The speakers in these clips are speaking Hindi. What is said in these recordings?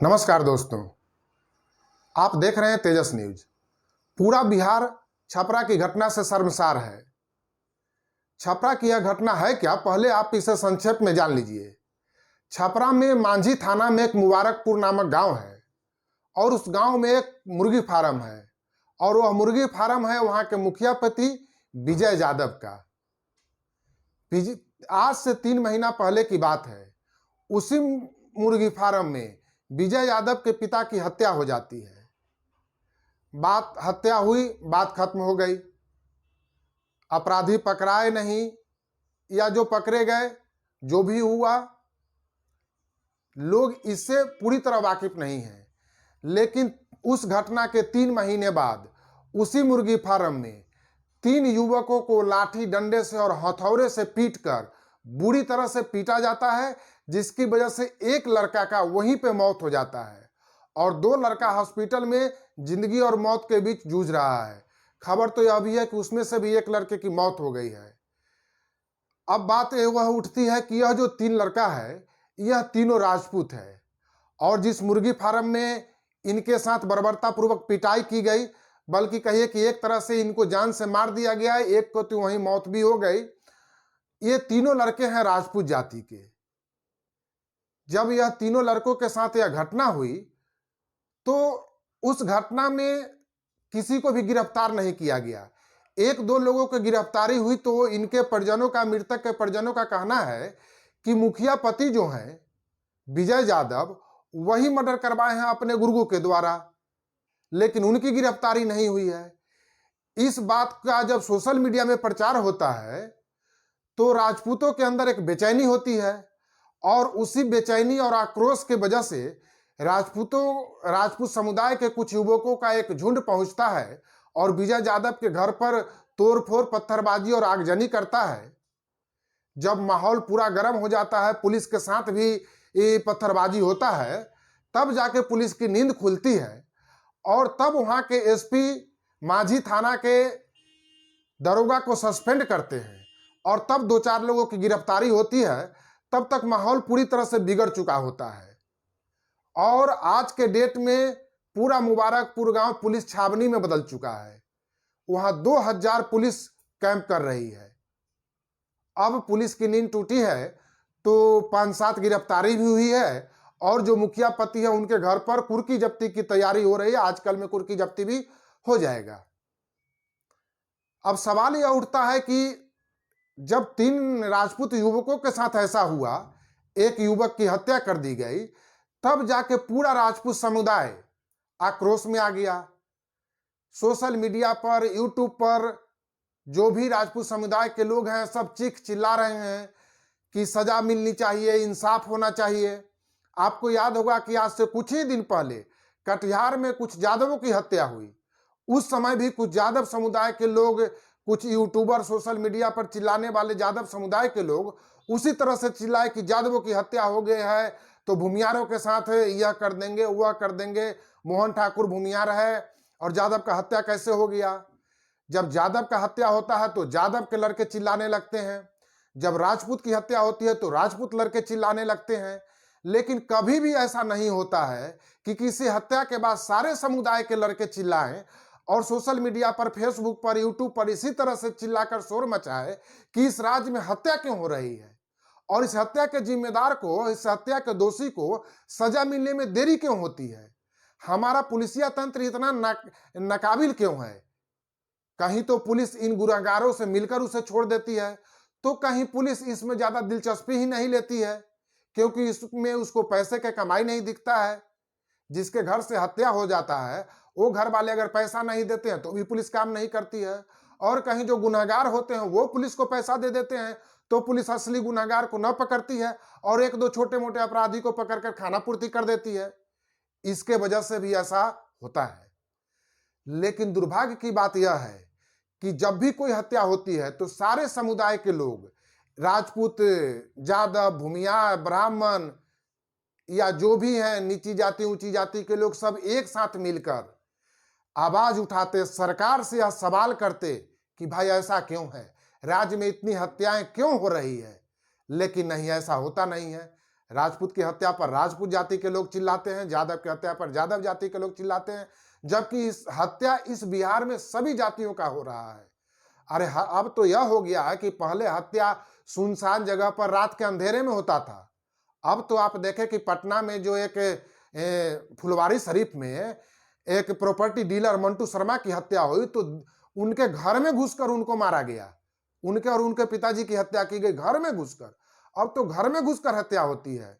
नमस्कार दोस्तों, आप देख रहे हैं तेजस न्यूज। पूरा बिहार छपरा की घटना से शर्मसार है। छपरा की यह घटना है क्या, पहले आप इसे संक्षेप में जान लीजिए। छपरा में मांझी थाना में एक मुबारकपुर नामक गांव है और उस गांव में एक मुर्गी फार्म है और वह मुर्गी फार्म है वहां के मुखिया पति विजय यादव का। आज से 3 महीना पहले की बात है। उसी मुर्गी फार्म में विजय यादव के पिता की हत्या हो जाती है। हत्या हुई, बात खत्म हो गई। अपराधी पकड़ाए नहीं या जो पकड़े गए, जो भी हुआ, लोग इससे पूरी तरह वाकिफ नहीं हैं। लेकिन उस घटना के 3 महीने बाद उसी मुर्गी फार्म में 3 युवकों को लाठी डंडे से और हथौड़े से पीटकर बुरी तरह से पीटा जाता है, जिसकी वजह से एक लड़का का वहीं पे मौत हो जाता है और 2 लड़का हॉस्पिटल में जिंदगी और मौत के बीच जूझ रहा है। खबर तो यह भी है कि उसमें से भी एक लड़के की मौत हो गई है। अब बात वह उठती है कि यह जो 3 लड़का है, यह तीनों राजपूत है और जिस मुर्गी फार्म में इनके साथ बर्बरतापूर्वक पिटाई की गई, बल्कि कहिए कि एक तरह से इनको जान से मार दिया गया है, एक को तो वहीं मौत भी हो गई। ये तीनों लड़के हैं राजपूत जाति के। जब यह तीनों लड़कों के साथ यह घटना हुई तो उस घटना में किसी को भी गिरफ्तार नहीं किया गया। 1-2 लोगों की गिरफ्तारी हुई तो इनके परिजनों का, मृतक के परिजनों का कहना है कि मुखिया पति जो हैं विजय यादव, वही मर्डर करवाए हैं अपने गुर्गों के द्वारा, लेकिन उनकी गिरफ्तारी नहीं हुई है। इस बात का जब सोशल मीडिया में प्रचार होता है तो राजपूतों के अंदर एक बेचैनी होती है और उसी बेचैनी और आक्रोश के वजह से राजपूत समुदाय के कुछ युवकों का एक झुंड पहुंचता है और विजय यादव के घर पर तोड़फोड़, पत्थरबाजी और आगजनी करता है। जब माहौल पूरा गर्म हो जाता है, पुलिस के साथ भी ये पत्थरबाजी होता है, तब जाके पुलिस की नींद खुलती है और तब वहां के एसपी मांझी थाना के दरोगा को सस्पेंड करते हैं और तब 2-4 लोगों की गिरफ्तारी होती है। तब तक माहौल पूरी तरह से बिगड़ चुका होता है और आज के डेट में पूरा मुबारकपुर गांव पुलिस छावनी में बदल चुका है। वहां 2000 पुलिस कैंप कर रही है। अब पुलिस की नींद टूटी है तो 5-7 गिरफ्तारी भी हुई है और जो मुखिया पति है उनके घर पर कुर्की जब्ती की तैयारी हो रही है। आजकल में कुर्की जब्ती भी हो जाएगा। अब सवाल यह उठता है कि जब 3 राजपूत युवकों के साथ ऐसा हुआ, एक युवक की हत्या कर दी गई, तब जाके पूरा राजपूत समुदाय आक्रोश में आ गया। सोशल मीडिया पर, यूट्यूब पर जो भी राजपूत समुदाय के लोग हैं, सब चीख चिल्ला रहे हैं कि सजा मिलनी चाहिए, इंसाफ होना चाहिए। आपको याद होगा कि आज से कुछ ही दिन पहले कटिहार में कुछ यादवों की हत्या हुई। उस समय भी कुछ यादव समुदाय के लोग, कुछ यूट्यूबर, सोशल मीडिया पर चिल्लाने वाले यादव समुदाय के लोग उसी तरह से चिल्लाए कि यादवों की हत्या हो गई है तो भूमियारों के साथ यह कर देंगे, वह कर देंगे। मोहन ठाकुर भूमियार है और यादव का हत्या कैसे हो गया। जब यादव का हत्या होता है तो यादव के लड़के चिल्लाने लगते हैं, जब राजपूत की हत्या होती है तो राजपूत लड़के चिल्लाने लगते हैं। लेकिन कभी भी ऐसा नहीं होता है कि किसी हत्या के बाद सारे समुदाय के लड़के चिल्लाएं और सोशल मीडिया पर, फेसबुक पर, यूट्यूब पर इसी तरह से चिल्लाकर शोर मचाए कि इस राज्य में हत्या क्यों हो रही है और इस हत्या के जिम्मेदार को, इस हत्या के दोषी को सजा मिलने में देरी क्यों होती है। हमारा पुलिसिया तंत्र इतना नाकाबिल क्यों है। कहीं तो पुलिस इन गुनहगारों से मिलकर उसे छोड़ देती है तो कहीं पुलिस इसमें ज्यादा दिलचस्पी ही नहीं लेती है, क्योंकि इसमें उसको पैसे का कमाई नहीं दिखता है। जिसके घर से हत्या हो जाता है वो घर वाले अगर पैसा नहीं देते हैं तो भी पुलिस काम नहीं करती है और कहीं जो गुनहगार होते हैं वो पुलिस को पैसा दे देते हैं तो पुलिस असली गुनहगार को न पकड़ती है और 1-2 छोटे मोटे अपराधी को पकड़कर खाना पूर्ति कर देती है। इसके वजह से भी ऐसा होता है। लेकिन दुर्भाग्य की बात यह है कि जब भी कोई हत्या होती है तो सारे समुदाय के लोग, राजपूत, यादव, भूमिया, ब्राह्मण या जो भी हैं, नीची जाति ऊंची जाति के लोग, सब एक साथ मिलकर आवाज उठाते, सरकार से यह सवाल करते कि भाई ऐसा क्यों है, राज्य में इतनी हत्याएं क्यों हो रही है। लेकिन नहीं, ऐसा होता नहीं है। राजपूत की हत्या पर राजपूत जाति के लोग चिल्लाते हैं, यादव की हत्या पर यादव जाति के लोग चिल्लाते हैं, जबकि इस हत्या इस बिहार में सभी जातियों का हो रहा है। अरे अब तो यह हो गया है कि पहले हत्या सुनसान जगह पर रात के अंधेरे में होता था। अब तो आप देखें कि पटना में जो एक फुलवारी शरीफ में एक प्रॉपर्टी डीलर मंटू शर्मा की हत्या हुई, तो उनके घर में घुसकर उनको मारा गया। उनके और उनके पिताजी की हत्या की गई घर में घुसकर। अब तो घर में घुसकर हत्या होती है।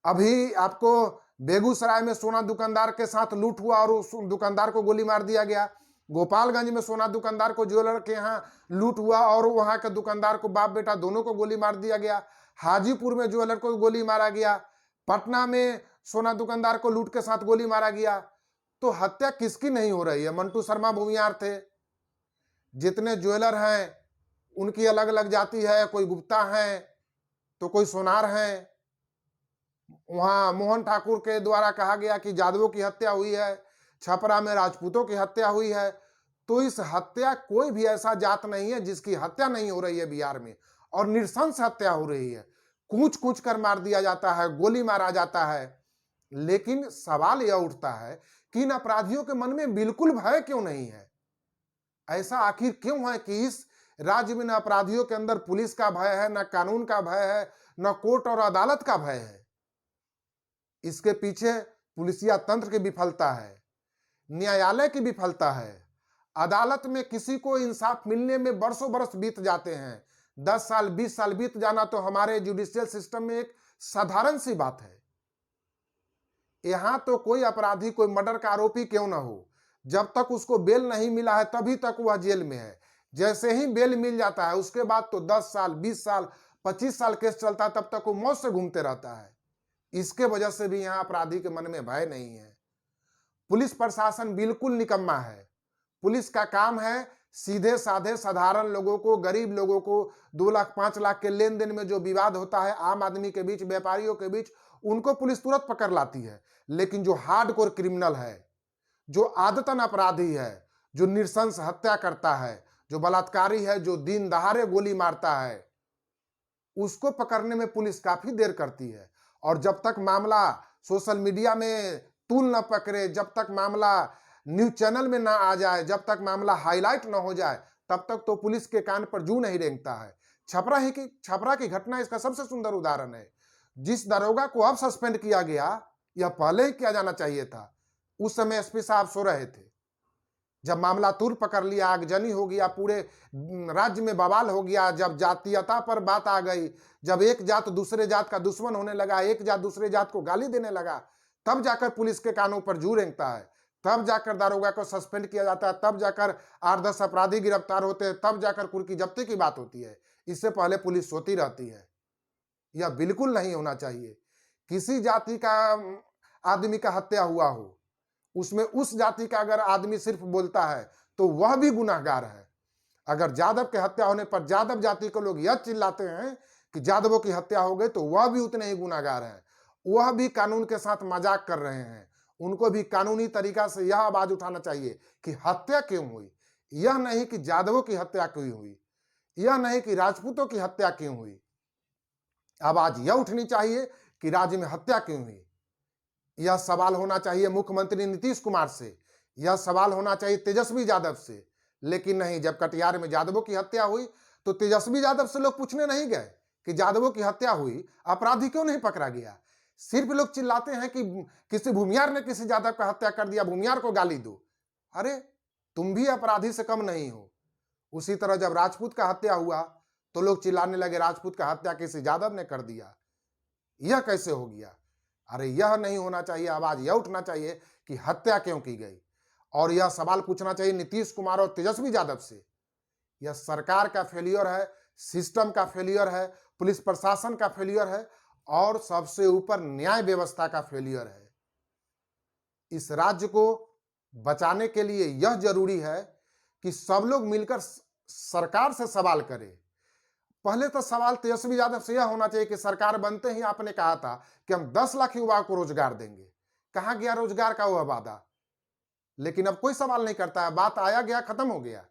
अभी आपको बेगूसराय में सोना दुकानदार के साथ लूट हुआ और उस दुकानदार को गोली मार दिया गया। गोपालगंज में सोना दुकानदार को ज्वेलर के यहाँ लूट हुआ और वहां के दुकानदार को बाप बेटा दोनों को गोली मार दिया गया। हाजीपुर में ज्वेलर को गोली मारा गया। पटना में सोना दुकानदार को लूट के साथ गोली मारा गया। तो हत्या किसकी नहीं हो रही है? मंटू शर्मा भूमियार थे। जितने ज्वेलर हैं उनकी अलग अलग जाति है, कोई गुप्ता है तो कोई सोनार है। वहां मोहन ठाकुर के द्वारा कहा गया कि यादवों की हत्या हुई है, छपरा में राजपूतों की हत्या हुई है। तो इस हत्या कोई भी ऐसा जात नहीं है जिसकी हत्या नहीं हो रही है बिहार में, और नृशंस हत्या हो रही है। कूच कूच कर मार दिया जाता है, गोली मारा जाता है। लेकिन सवाल यह उठता है कि इन अपराधियों के मन में बिल्कुल भय क्यों नहीं है? ऐसा आखिर क्यों है कि इस राज्य में न अपराधियों के अंदर पुलिस का भय है, न कानून का भय है, न कोर्ट और अदालत का भय है? इसके पीछे पुलिसिया तंत्र की विफलता है, न्यायालय की विफलता है। अदालत में किसी को इंसाफ मिलने में बरसों बरस बीत जाते हैं। 10 साल 20 साल बीत जाना तो हमारे जुडिशियल सिस्टम में एक साधारण सी बात है। यहां तो कोई अपराधी, कोई मर्डर का आरोपी क्यों ना हो, जब तक उसको बेल नहीं मिला है तभी तक वह जेल में है। जैसे ही बेल मिल जाता है उसके बाद तो 10 साल 20 साल 25 साल केस चलता है, तब तक वो मौत से घूमते रहता है। इसके वजह से भी यहां अपराधी के मन में भय नहीं है। पुलिस प्रशासन बिल्कुल निकम्मा है। पुलिस का काम है सीधे साधे साधारण लोगों को, गरीब लोगों को, 2 लाख 5 लाख के लेन देन में जो विवाद होता है आम आदमी के बीच, व्यापारियों के बीच, उनको पुलिस तुरंत पकड़ लाती है। लेकिन जो हार्डकोर क्रिमिनल है, जो आदतन अपराधी है, जो नृशंस हत्या करता है, जो बलात्कारी है, जो दिन दहाड़े गोली मारता है, उसको पकड़ने में पुलिस काफी देर करती है। और जब तक मामला सोशल मीडिया में तूल न पकड़े, जब तक मामला न्यूज चैनल में ना आ जाए, जब तक मामला हाईलाइट न हो जाए, तब तक तो पुलिस के कान पर जू नहीं रेंगता है। छपरा की घटना इसका सबसे सुंदर उदाहरण है। जिस दरोगा को अब सस्पेंड किया गया, यह पहले ही किया जाना चाहिए था। उस समय एसपी साहब सो रहे थे। जब मामला तूल पकड़ लिया, आगजनी हो गया, पूरे राज्य में बवाल हो गया, जब जातीयता पर बात आ गई, जब एक जात दूसरे जात का दुश्मन होने लगा, एक जात दूसरे जात को गाली देने लगा, तब जाकर पुलिस के कानों पर जू रेंगता है। तब जाकर दारोगा को सस्पेंड किया जाता है, तब जाकर 8-10 अपराधी गिरफ्तार होते हैं, तब जाकर कुर्की जब्ती की बात होती है। इससे पहले पुलिस सोती रहती है। यह बिल्कुल नहीं होना चाहिए। किसी जाति का आदमी का हत्या हुआ हो, उसमें उस जाति का अगर आदमी सिर्फ बोलता है तो वह भी गुनाहगार है। अगर यादव के हत्या होने पर यादव जाति के लोग यह चिल्लाते हैं कि यादवों की हत्या हो गई, तो वह भी उतने ही गुनाहगार हैं। वह भी कानून के साथ मजाक कर रहे हैं। उनको भी कानूनी तरीका से यह आवाज उठाना चाहिए कि हत्या क्यों हुई। यह नहीं कि यादवों की हत्या क्यों हुई, यह नहीं कि राजपूतों की हत्या क्यों हुई। आवाज यह उठनी चाहिए कि राज्य में हत्या क्यों हुई। यह सवाल होना चाहिए मुख्यमंत्री नीतीश कुमार से, यह सवाल होना चाहिए तेजस्वी यादव से। लेकिन नहीं, जब कटिहार में यादवों की हत्या हुई तो तेजस्वी यादव से लोग पूछने नहीं गए कि यादवों की हत्या हुई, अपराधी क्यों नहीं पकड़ा गया। सिर्फ लोग चिल्लाते हैं कि किसी भूमियार ने किसी यादव का हत्या कर दिया, भूमियार को गाली दो। अरे तुम भी अपराधी से कम नहीं हो। उसी तरह जब राजपूत का हत्या हुआ तो लोग चिल्लाने लगे राजपूत का हत्या किसी यादव ने कर दिया, यह कैसे हो गया। अरे यह नहीं होना चाहिए। आवाज यह उठना चाहिए कि हत्या क्यों की गई, और यह सवाल पूछना चाहिए नीतीश कुमार और तेजस्वी यादव से। यह सरकार का फेलियर है, सिस्टम का फेलियर है, पुलिस प्रशासन का फेलियर है, और सबसे ऊपर न्याय व्यवस्था का फेलियर है। इस राज्य को बचाने के लिए यह जरूरी है कि सब लोग मिलकर सरकार से सवाल करें। पहले तो सवाल तेजस्वी यादव से यह होना चाहिए कि सरकार बनते ही आपने कहा था कि हम 10 लाख युवाओं को रोजगार देंगे, कहां गया रोजगार का वह वादा। लेकिन अब कोई सवाल नहीं करता है, बात आया गया खत्म हो गया।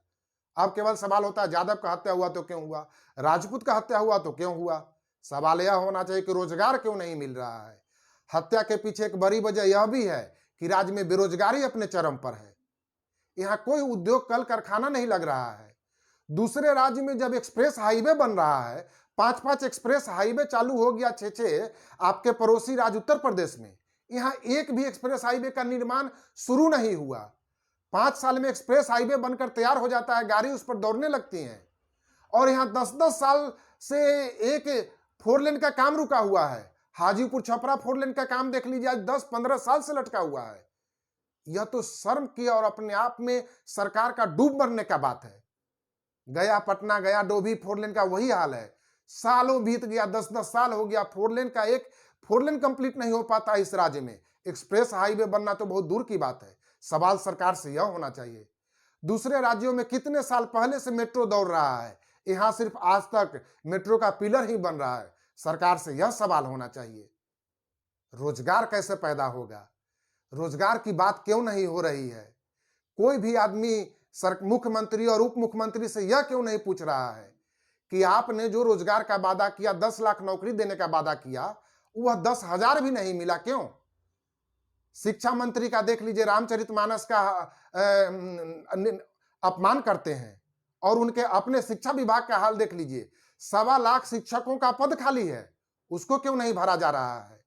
अब केवल सवाल होता है यादव का हत्या हुआ तो क्यों हुआ, राजपूत का हत्या हुआ तो क्यों हुआ। सवाल यह होना चाहिए कि रोजगार क्यों नहीं मिल रहा है। हत्या के पीछे एक बड़ी वजह यह भी है कि राज्य में बेरोजगारी अपने चरम पर है। यहाँ कोई उद्योग कल कारखाना नहीं लग रहा है। दूसरे राज्य में जब एक्सप्रेस हाईवे बन रहा है, 5-5 एक्सप्रेस हाईवे चालू हो गया, 6-6 आपके पड़ोसी राज्य उत्तर प्रदेश में, यहाँ एक भी एक्सप्रेस हाईवे का निर्माण शुरू नहीं हुआ। 5 साल में एक्सप्रेस हाईवे बनकर तैयार हो जाता है, गाड़ी उस पर दौड़ने लगती है। और यहाँ 10-10 साल से एक 4 लेन का काम रुका हुआ है। हाजीपुर छपरा 4 लेन का काम देख लीजिए, आज 10-15 साल से लटका हुआ है। यह तो शर्म की और अपने आप में सरकार का डूब मरने का बात है। गया पटना, गया डोभी 4 लेन का वही हाल है। सालों बीत गया, 10-10 साल हो गया, 4 लेन का एक 4 लेन कंप्लीट नहीं हो पाता इस राज्य में। एक्सप्रेस हाईवे बनना तो बहुत दूर की बात है। सवाल सरकार से यह होना चाहिए, दूसरे राज्यों में कितने साल पहले से मेट्रो दौड़ रहा है, यहां सिर्फ आज तक मेट्रो का पिलर ही बन रहा है। सरकार से यह सवाल होना चाहिए, रोजगार कैसे पैदा होगा, रोजगार की बात क्यों नहीं हो रही है। कोई भी आदमी मुख्यमंत्री और उप मुख्यमंत्री से यह क्यों नहीं पूछ रहा है कि आपने जो रोजगार का वादा किया, 10 लाख नौकरी देने का वादा किया, वह 10,000 भी नहीं मिला, क्यों। शिक्षा मंत्री का देख लीजिए, रामचरितमानस का अपमान करते हैं, और उनके अपने शिक्षा विभाग का हाल देख लीजिए। 1.25 लाख शिक्षकों का पद खाली है, उसको क्यों नहीं भरा जा रहा है।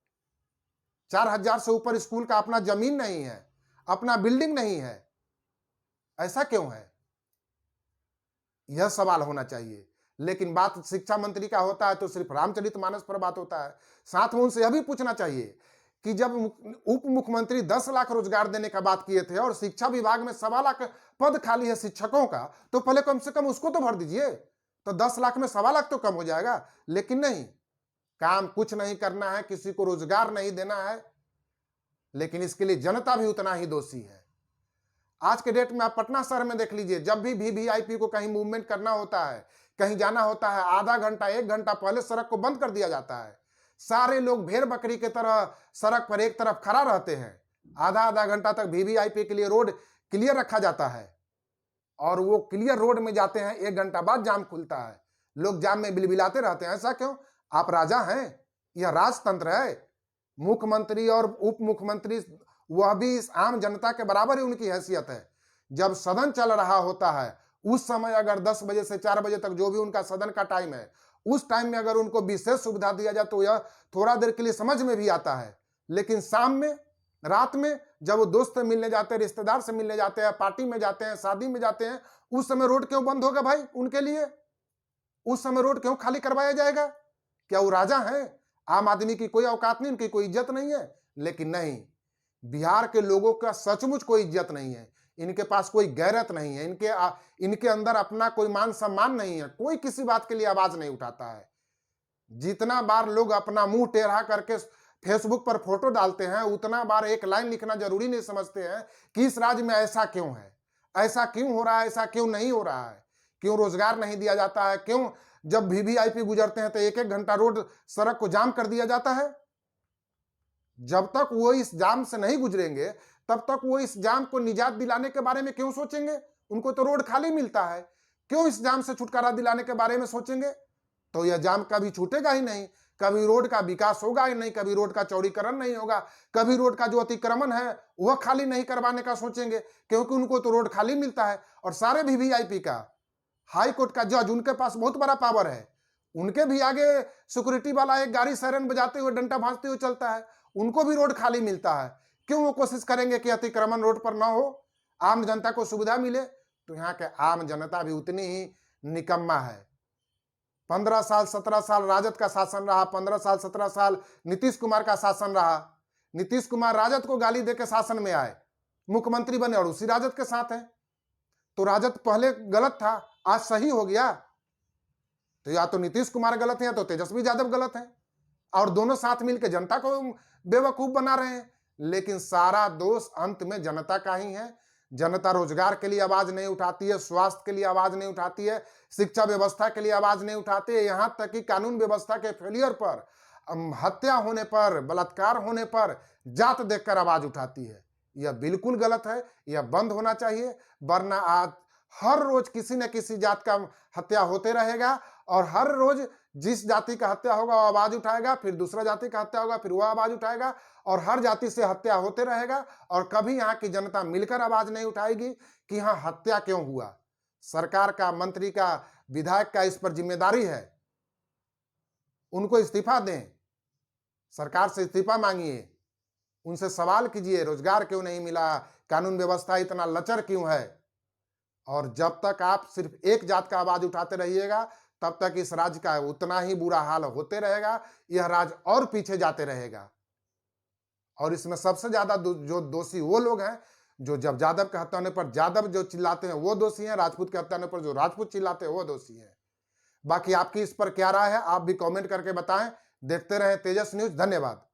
4,000 से ऊपर स्कूल का अपना जमीन नहीं है, अपना बिल्डिंग नहीं है, ऐसा क्यों है, यह सवाल होना चाहिए। लेकिन बात शिक्षा मंत्री का होता है तो सिर्फ रामचरितमानस पर बात होता है। साथ में उनसे यह भी पूछना चाहिए कि जब उप मुख्यमंत्री 10 लाख रोजगार देने का बात किए थे और शिक्षा विभाग में 1.25 लाख पद खाली है शिक्षकों का, तो पहले कम से कम उसको तो भर दीजिए, तो 10 लाख में 1.25 लाख तो कम हो जाएगा। लेकिन नहीं, काम कुछ नहीं करना है, किसी को रोजगार नहीं देना है, लेकिन इसके लिए जनता भी उतना ही दोषी है। आज के डेट में आप पटना शहर में देख लीजिए, जब भी वीवीआईपी को कहीं मूवमेंट करना होता है, कहीं जाना होता है, आधा घंटा 1 घंटा पहले सड़क को बंद कर दिया जाता है। सारे लोग भेड़ बकरी की तरह सड़क पर एक तरफ खड़ा रहते हैं। आधा घंटा तक वीवीआईपी के लिए रोड क्लियर रखा जाता है, और वो क्लियर रोड में जाते हैं, 1 घंटा बाद जाम खुलता है, लोग जाम में बिलबिलाते रहते हैं। ऐसा क्यों? आप राजा हैं, यह राजतंत्र है। मुख्यमंत्री और उप मुख्यमंत्री वह भी इस आम जनता के बराबर ही उनकी हैसियत है। जब सदन चल रहा होता है, उस समय अगर 10 बजे से 4 बजे तक जो भी उनका सदन का टाइम है, उस टाइम में अगर उनको विशेष सुविधा दिया जाए तो यह थोड़ा देर के लिए समझ में भी आता है। लेकिन शाम में, रात में, जब वो दोस्त से मिलने जाते हैं, रिश्तेदार से मिलने जाते हैं, पार्टी में जाते हैं, शादी में जाते हैं, उस समय रोड क्यों बंद होगा भाई उनके लिए? उस समय रोड क्यों खाली करवाया जाएगा? क्या वो राजा हैं? आम आदमी की कोई औकात नहीं, उनकी कोई इज्जत नहीं है? लेकिन नहीं, बिहार के लोगों का सचमुच कोई इज्जत नहीं है, इनके पास कोई गैरत नहीं है, इनके अंदर अपना कोई मान सम्मान नहीं है। कोई किसी बात के लिए आवाज नहीं उठाता है। जितना बार लोग अपना मुंह टेढ़ा करके फेसबुक पर फोटो डालते हैं, उतना बार एक लाइन लिखना जरूरी नहीं समझते हैं कि इस राज्य में ऐसा क्यों है, ऐसा क्यों हो रहा है, ऐसा क्यों नहीं हो रहा है, क्यों रोजगार नहीं दिया जाता है, क्यों जब वीवीआईपी गुजरते हैं तो 1-1 घंटा रोड सड़क को जाम कर दिया जाता है। जब तक वो इस जाम से नहीं गुजरेंगे, तब तक वो इस जाम को निजात दिलाने के बारे में क्यों सोचेंगे? उनको तो रोड खाली मिलता है, क्यों इस जाम से छुटकारा दिलाने के बारे में सोचेंगे? तो यह जाम कभी छूटेगा ही नहीं, कभी रोड का विकास होगा ही नहीं, कभी रोड का चौड़ीकरण नहीं होगा, कभी रोड का जो अतिक्रमण है वह खाली नहीं करवाने का सोचेंगे, क्योंकि उनको तो रोड खाली मिलता है। और सारे वीवीआईपी का हाई कोर्ट का जज, उनके पास बहुत बड़ा पावर है, उनके भी आगे सिक्योरिटी वाला एक गाड़ी सायरन बजाते हुए, डंडा भांजते हुए चलता है, उनको भी रोड खाली मिलता है। क्यों वो कोशिश करेंगे कि अतिक्रमण रोड पर ना हो, आम जनता को सुविधा मिले? तो यहाँ के आम जनता भी उतनी ही निकम्मा है। 15 साल 17 साल राजद का शासन रहा, 15 साल 17 साल नीतीश कुमार का शासन रहा। नीतीश कुमार राजद को गाली देकर शासन में आए, मुख्यमंत्री बने और उसी राजद के साथ हैं। तो राजद पहले गलत था, आज सही हो गया। तो या तो नीतीश कुमार गलत है या तो तेजस्वी यादव गलत है, और दोनों साथ मिलकर जनता को बेवकूफ बना रहे हैं। लेकिन सारा दोष अंत में जनता का ही है। जनता रोजगार के लिए आवाज नहीं उठाती है, स्वास्थ्य के लिए आवाज नहीं उठाती है, शिक्षा व्यवस्था के लिए आवाज नहीं उठाती है, यहां तक कि कानून व्यवस्था के फेलियर पर, हत्या होने पर, बलात्कार होने पर जात देखकर आवाज उठाती है। यह बिल्कुल गलत है, यह बंद होना चाहिए, वरना आज हर रोज किसी न किसी जात का हत्या होते रहेगा और हर रोज जिस जाति का हत्या होगा वो आवाज उठाएगा, फिर दूसरा जाति का हत्या होगा फिर वो आवाज उठाएगा, और हर जाति से हत्या होते रहेगा, और कभी यहाँ की जनता मिलकर आवाज नहीं उठाएगी कि यहाँ हत्या क्यों हुआ। सरकार का, मंत्री का, विधायक का इस पर जिम्मेदारी है, उनको इस्तीफा दें, सरकार से इस्तीफा मांगिए, उनसे सवाल कीजिए रोजगार क्यों नहीं मिला, कानून व्यवस्था इतना लचर क्यों है। और जब तक आप सिर्फ एक जात का आवाज उठाते रहिएगा तब तक इस राज्य का उतना ही बुरा हाल होते रहेगा, यह राज्य और पीछे जाते रहेगा। और इसमें सबसे ज्यादा जो दोषी वो लोग हैं जो जब यादव के हत्या होने पर यादव जो चिल्लाते हैं वो दोषी हैं, राजपूत के हत्या होने पर जो राजपूत चिल्लाते हैं वो दोषी हैं। बाकी आपकी इस पर क्या राय है आप भी कमेंट करके बताएं। देखते रहें तेजस न्यूज। धन्यवाद।